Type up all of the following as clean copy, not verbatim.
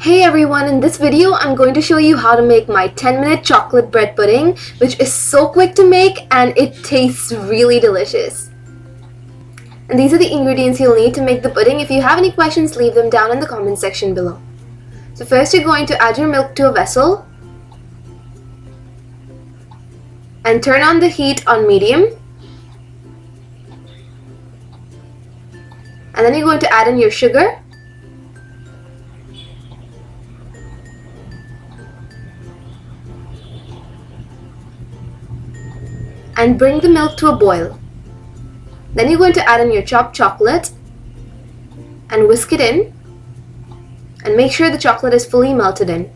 Hey everyone, in this video I'm going to show you how to make my 10-minute chocolate bread pudding, which is so quick to make and it tastes really delicious. And these are the ingredients you'll need to make the pudding. If you have any questions, leave them down in the comment section below. So first you're going to add your milk to a vessel and turn on the heat on medium. And then you're going to add in your sugar. And bring the milk to a boil. Then you're going to add in your chopped chocolate and whisk it in and make sure the chocolate is fully melted in.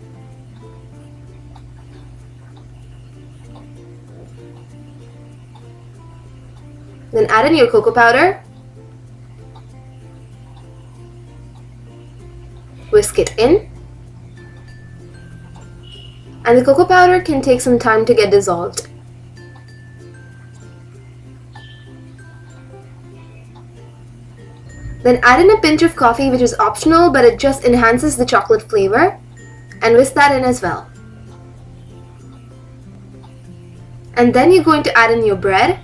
Then add in your cocoa powder, whisk it in, and the cocoa powder can take some time to get dissolved. Then add in a pinch of coffee, which is optional, but it just enhances the chocolate flavor, and whisk that in as well. And then you're going to add in your bread.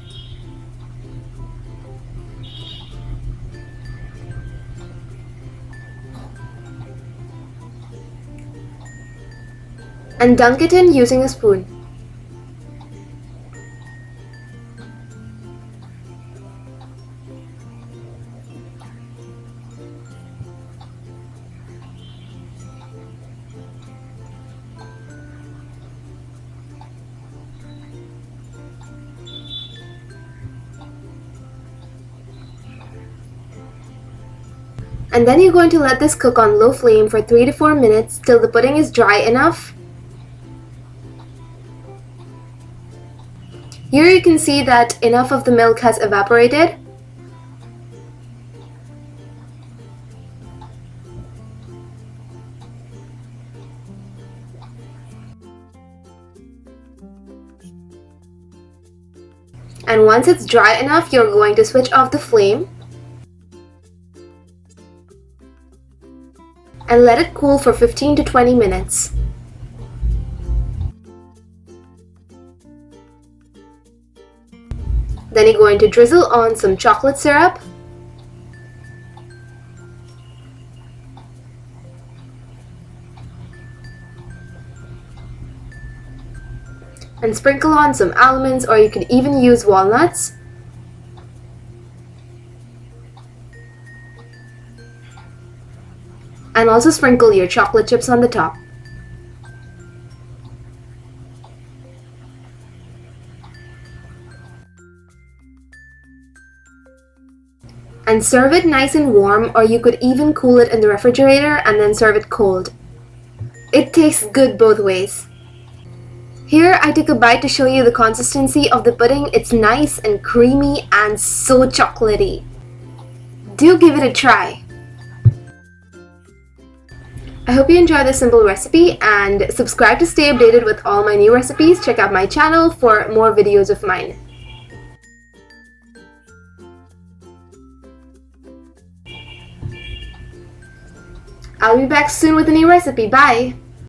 And dunk it in using a spoon. And then you're going to let this cook on low flame for 3 to 4 minutes till the pudding is dry enough. Here you can see that enough of the milk has evaporated. And once it's dry enough, you're going to switch off the flame and let it cool for 15 to 20 minutes. Then you're going to drizzle on some chocolate syrup and sprinkle on some almonds, or you could even use walnuts. And also sprinkle your chocolate chips on the top. And serve it nice and warm, or you could even cool it in the refrigerator and then serve it cold. It tastes good both ways. Here I took a bite to show you the consistency of the pudding. It's nice and creamy and so chocolatey. Do give it a try. I hope you enjoyed this simple recipe, and subscribe to stay updated with all my new recipes. Check out my channel for more videos of mine. I'll be back soon with a new recipe. Bye!